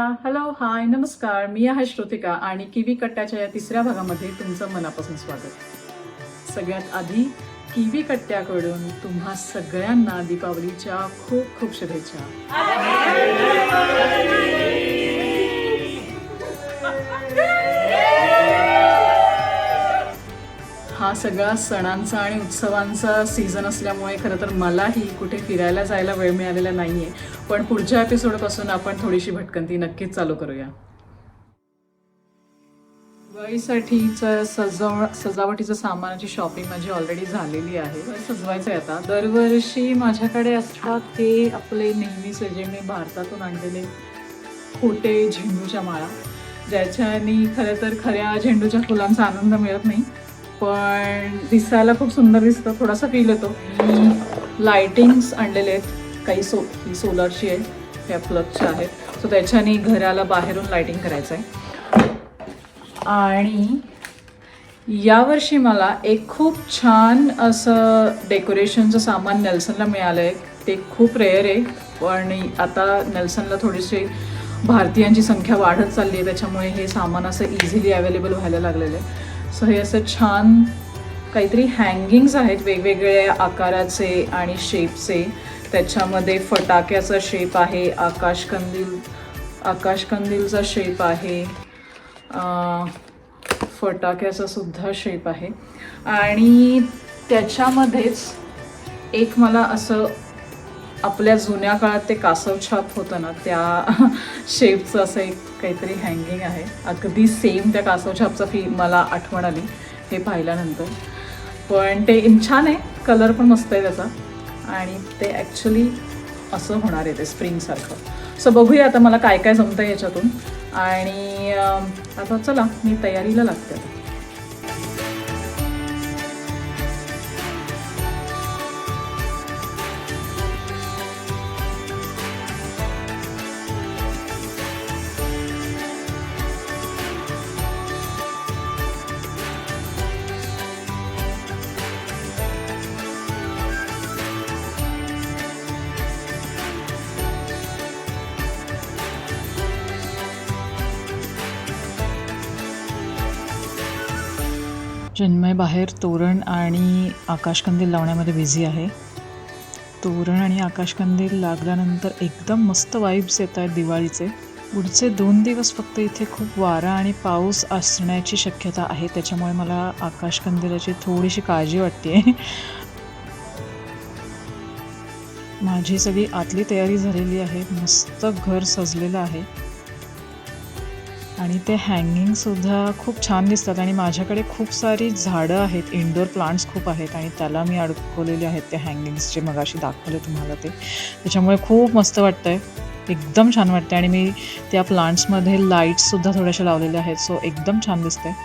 Hello, हाय, नमस्कार. मी आहे श्रुतिका आणि किवी कट्ट्याच्या या तिसऱ्या भागामध्ये तुमचं मनापासून स्वागत. सगळ्यात आधी किवी कट्ट्याकडून तुम्हा सगळ्यांना दीपावलीच्या खूप खूप शुभेच्छा. हा सगळा सणांचा आणि उत्सवांचा सीझन असल्यामुळे खरं तर मलाही कुठे फिरायला जायला वेळ मिळालेला नाही आहे. पण पुढच्या एपिसोडपासून आपण थोडीशी भटकंती नक्कीच चालू करूया. दिवाळीसाठीचं सजावटीचं सामानाची शॉपिंग माझी ऑलरेडी झालेली आहे. सजवायचं आहे आता. दरवर्षी माझ्याकडे असतात ते आपले नेहमीचे जे मी भारतातून आणलेले खोटे झेंडूच्या माळा, ज्याच्यानी खरं तर खऱ्या झेंडूच्या फुलांचा आनंद मिळत नाही, पण दिसायला खूप सुंदर दिसतं, थोडासा फील येतो. लायटिंग्स आणलेले आहेत, काही ही सोलरची आहे, ह्या प्लगच्या आहेत, सो त्याच्याने घराला बाहेरून लायटिंग करायचं आहे. आणि यावर्षी मला एक खूप छान असं डेकोरेशनचं सामान नेल्सनला मिळालं आहे. ते खूप रेअर आहे, पण आता नेल्सनला थोडीशी भारतीयांची संख्या वाढत चालली आहे, त्याच्यामुळे हे सामान असं इझिली अवेलेबल व्हायला लागलेलं आहे. सो हे असं छान काहीतरी हँगिंग्स आहेत वेगवेगळ्या आकाराचे आणि शेपचे. त्याच्यामध्ये फटाक्याचा शेप आहे, आकाशकंदीलचा शेप आहे, फटाक्याचा सुद्धा शेप आहे. आणि त्याच्यामध्येच एक मला असं आपल्या जुन्या काळात ते कासवछाप होतं ना, त्या शेपचं असं एक काहीतरी हँगिंग आहे. अगदी सेम त्या कासवछापचा मला आठवण आली हे पाहिल्यानंतर. पण ते छान आहे, कलर पण मस्त आहे त्याचा, आणि ते ॲक्च्युली असं होणार आहे ते स्प्रिंगसारखं. सो बघूया आता मला काय काय जमतं आहे याच्यातून. आणि आता चला मी तयारीला लागते आता. चिन्मय बाहेर तोरण आणि आकाशकंदील लावण्यामध्ये बिझी आहे. तोरण आणि आकाशकंदील लागल्यानंतर एकदम मस्त वाईब्स येत आहेत दिवाळीचे. पुढचे 2 दिवस फक्त इथे खूप वारा आणि पाऊस असण्याची शक्यता आहे, त्याच्यामुळे मला आकाशकंदिलाची थोडीशी काळजी वाटते. माझी सगळी आतली तयारी झालेली आहे, मस्त घर सजलेलं आहे आणि ते हँगिंगसुद्धा खूप छान दिसतात. आणि माझ्याकडे खूप सारी झाडं आहेत, इंडोर प्लांट्स खूप आहेत, आणि त्याला मी अडकवलेले आहेत ते हँगिंग्स, जे मगाशी दाखवले तुम्हाला ते. त्याच्यामुळे खूप मस्त वाटतं आहे, एकदम छान वाटतं. आणि मी त्या प्लांट्समध्ये लाईट्ससुद्धा थोड्याशा लावलेल्या आहेत, सो एकदम छान दिसतं आहे,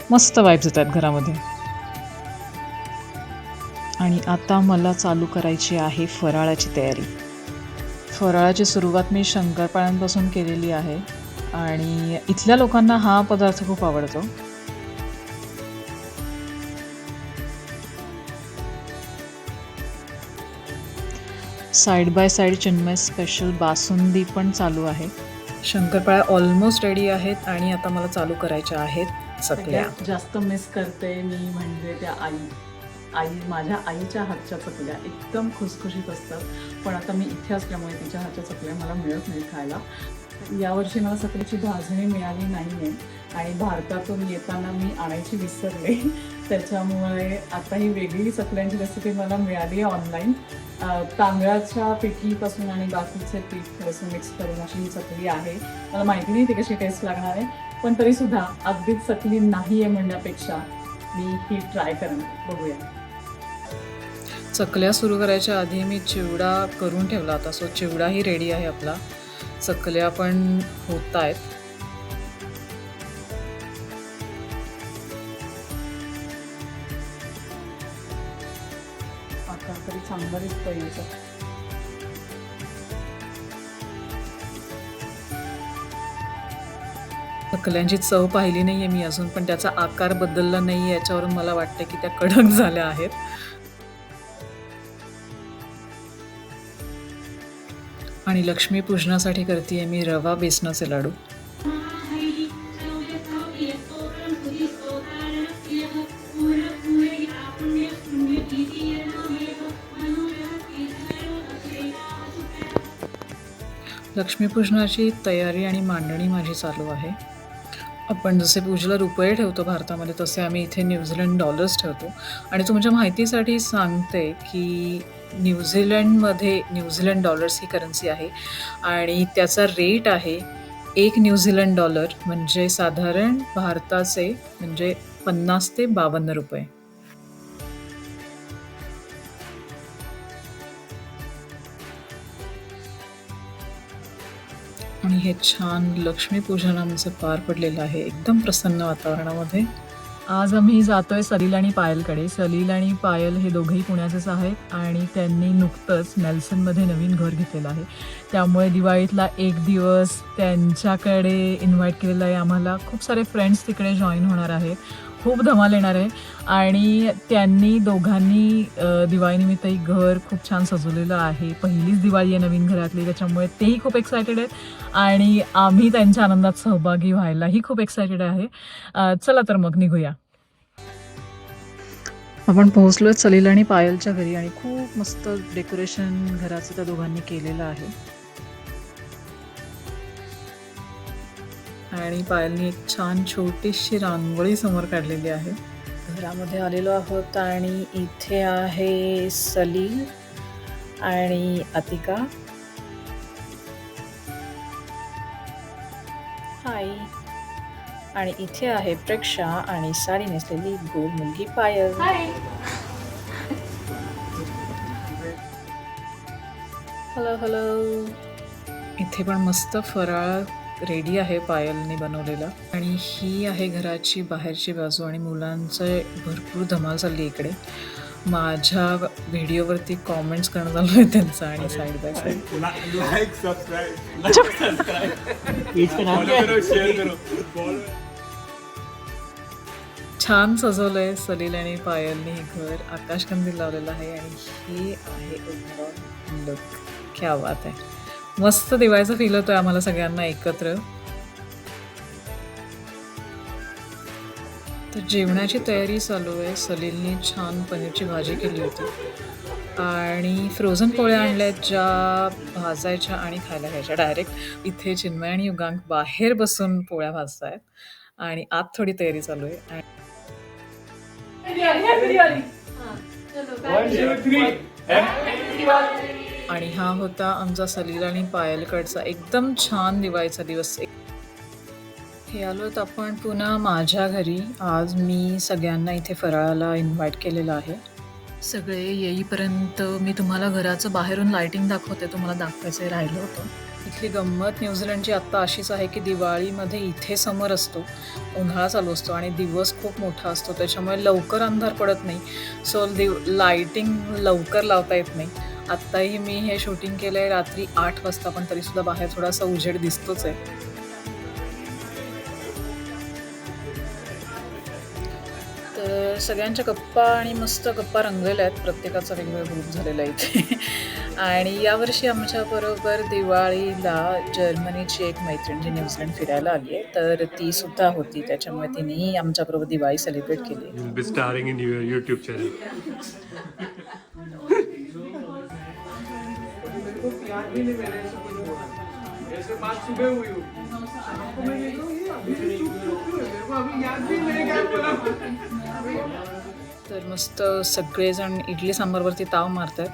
मस्त वाईब्स येत आहेत घरामध्ये. आणि आता मला चालू करायची आहे फराळाची तयारी. फराळाची सुरुवात मी शंकरपाळ्यांपासून केलेली आहे, आणि इथल्या लोकांना हा पदार्थ खूप आवडतो. Side by side Chinmay special basundi पण चालू आहे. शंकरपाळ्या ऑलमोस्ट रेडी आहेत, आणि आता मला चालू करायच्या आहेत चकल्या. जास्त मिस करते मी म्हणजे त्या माझ्या आईच्या हातच्या चकल्या एकदम खुसखुशीत असतात, पण आता मी इथे असल्यामुळे तिच्या हातच्या चकल्या मला मिळत नाही खायला. यावर्षी मला चकलीची भाजणी मिळाली नाही आहे, आणि भारतातून येताना मी आणायची विसरले, त्याच्यामुळे आता ही वेगळी चकल्यांची रेसिपी मला मिळाली आहे ऑनलाईन. तांदळाच्या पिठीपासून आणि बाकीचे पीठ थोडंसं मिक्स करून अशी ही चकली आहे. मला माहिती नाही ती कशी टेस्ट लागणार आहे, पण तरीसुद्धा अगदीच चकली नाही आहे म्हणण्यापेक्षा मी ही ट्राय करणार, बघूया. चकल्या सुरू करायच्या आधी मी चिवडा करून ठेवला होता, सो चिवडाही रेडी आहे आपला. चकल्या पण होत आहेत. आकार तरी चांगला दिसतोय याचा. चकल्यांची चव पाहिली नाही आहे मी अजून, पण त्याचा आकार बदलला नाही आहे याच्यावरून मला वाटतं की त्या कडक झाल्या आहेत. आणि लक्ष्मीपूजनासाठी करते मी रवा बेसनाचे लाडू. लक्ष्मीपूजनाची तयारी आणि मांडणी माझी चालू आहे. आपण जसे पूजेला रुपये ठेवतो भारतामध्ये, तसे आम्ही इथे न्यूझीलंड डॉलर्स ठेवतो. आणि तुमच्या माहितीसाठी सांगते की न्यूझीलंड डॉलर्स ही करन्सी आहे आणि त्याचा रेट आहे $1 म्हणजे साधारण भारताचे म्हणजे 50 ते 52 रुपये. आणि हे छान लक्ष्मीपूजन आमचं पार पडलेलं आहे एकदम प्रसन्न वातावरणामध्ये. आज आम्ही जातोय सलील आणि पायलकडे. सलील आणि पायल हे दोघेही पुण्याचेच आहेत आणि त्यांनी नुकतंच नेल्सनमध्ये नवीन घर घेतलेलं आहे. त्यामुळे दिवाळीतला एक दिवस त्यांच्याकडे इन्व्हाइट केलेला आहे आम्हाला. खूप सारे फ्रेंड्स तिकडे जॉईन होणार आहेत. खूप धमाल येणार आहे आणि त्यांनी दोघांनी दिवाळीनिमित्त घर खूप छान सजवलेलं आहे. पहिलीच दिवाळी आहे नवीन घरातली, त्याच्यामुळे तेही खूप एक्सायटेड आहेत आणि आम्ही त्यांच्या आनंदात सहभागी व्हायलाही खूप एक्सायटेड आहे. चला तर मग निघूया. आपण पोहोचलोय सलील आणि पायलच्या घरी आणि खूप मस्त डेकोरेशन घराचं त्या दोघांनी केलेलं आहे. आणि पायलनी एक छान छोटीशी रांगोळी समोर काढलेली आहे. घरामध्ये आलेलो आहोत आणि इथे आहे सलील आणि अतिका. हाय. आणि इथे आहे प्रेक्षा आणि साडी नेसलेली गोल मुलगी पायल. Hello hello. इथे पण मस्त फराळ रेडी आहे पायलने बनवलेला. आणि ही आहे घराची बाहेरची बाजू आणि मुलांचं भरपूर धमाल चालली इकडे. माझ्या व्हिडिओवरती कॉमेंट्स करणं चालू आहे त्यांचं आणि साईड बाय साईड. छान सजवलंय सलील आणि पायलने हे घर. आकाशकंदील लावलेलं आहे आणि हे आहे ओव्हरऑल लुक. क्या बात आहे. मस्त दिवाळीचा फील होतोय आम्हाला सगळ्यांना एकत्र. तर जेवणाची तयारी चालू आहे. सलीलने छान पनीरची भाजी केली होती आणि फ्रोझन पोळ्या आणल्यात ज्या भाजायच्या आणि खायला घ्यायच्या डायरेक्ट. इथे चिन्मय आणि युगांक बाहेर बसून पोळ्या भाजतायत आणि आत थोडी तयारी चालू आहे. आणि हा होता आमचा सलील आणि पायलकडचा एकदम छान दिवाळीचा दिवस. हे आलोत आपण पुन्हा माझ्या घरी. आज मी सगळ्यांना इथे फराळाला इन्व्हाइट केलेलं आहे. सगळे येईपर्यंत मी तुम्हाला घराचं बाहेरून लाइटिंग दाखवते. तुम्हाला दाखवायचं राहिलं होतं. इथली गंमत न्यूझीलंडची आत्ता अशीच आहे की दिवाळीमध्ये इथे समर असतो, उन्हाळा चालू असतो आणि दिवस खूप मोठा असतो. त्याच्यामुळे लवकर अंधार पडत नाही. सो लाइटिंग लवकर लावता येत नाही. आत्ताही मी हे शूटिंग केलं आहे रात्री 8 वाजता, पण तरीसुद्धा बाहेर थोडासा उजेड दिसतोच आहे. तर सगळ्यांच्या गप्पा आणि मस्त गप्पा रंगलेल्या आहेत. प्रत्येकाचा वेगवेगळा ग्रुप झालेला आहे इथे. आणि यावर्षी आमच्याबरोबर दिवाळीला जर्मनीची एक मैत्रीण जी न्यूझीलंड फिरायला आली आहे, तर ती सुद्धा होती. त्याच्यामुळे तिनेही आमच्याबरोबर दिवाळी सेलिब्रेट केली. Starring in YouTube channel. तर मस्त सगळेजण इडली सांबारवरती ताव मारतात.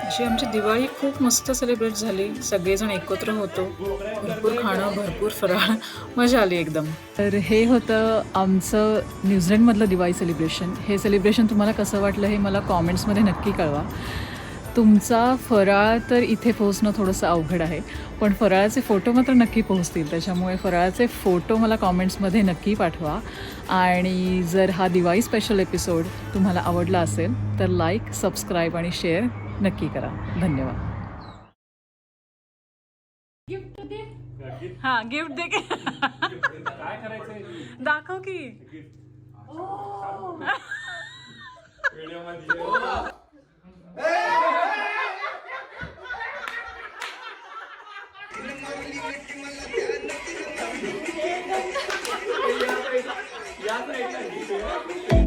अशी आमची दिवाळी खूप मस्त सेलिब्रेट झाली. सगळेजण एकत्र होतो. भरपूर खाणं, भरपूर फराळ, मजा आली एकदम. तर हे होतं आमचं न्यूझीलंडमधलं दिवाळी सेलिब्रेशन. हे सेलिब्रेशन तुम्हाला कसं वाटलं हे मला कॉमेंट्समध्ये नक्की कळवा. तुमचा फराळ तर इथे पोहोचणं थोडंसं अवघड आहे, पण फराळाचे फोटो मात्र नक्की पोहोचतील. त्याच्यामुळे फराळाचे फोटो मला कॉमेंट्समध्ये नक्की पाठवा. आणि जर हा दिवाळी स्पेशल एपिसोड तुम्हाला आवडला असेल तर लाईक, सबस्क्राईब आणि शेअर नक्की करा. धन्यवाद. हा गिफ्ट दे की. काय करायचंय दाखव की. या साईडला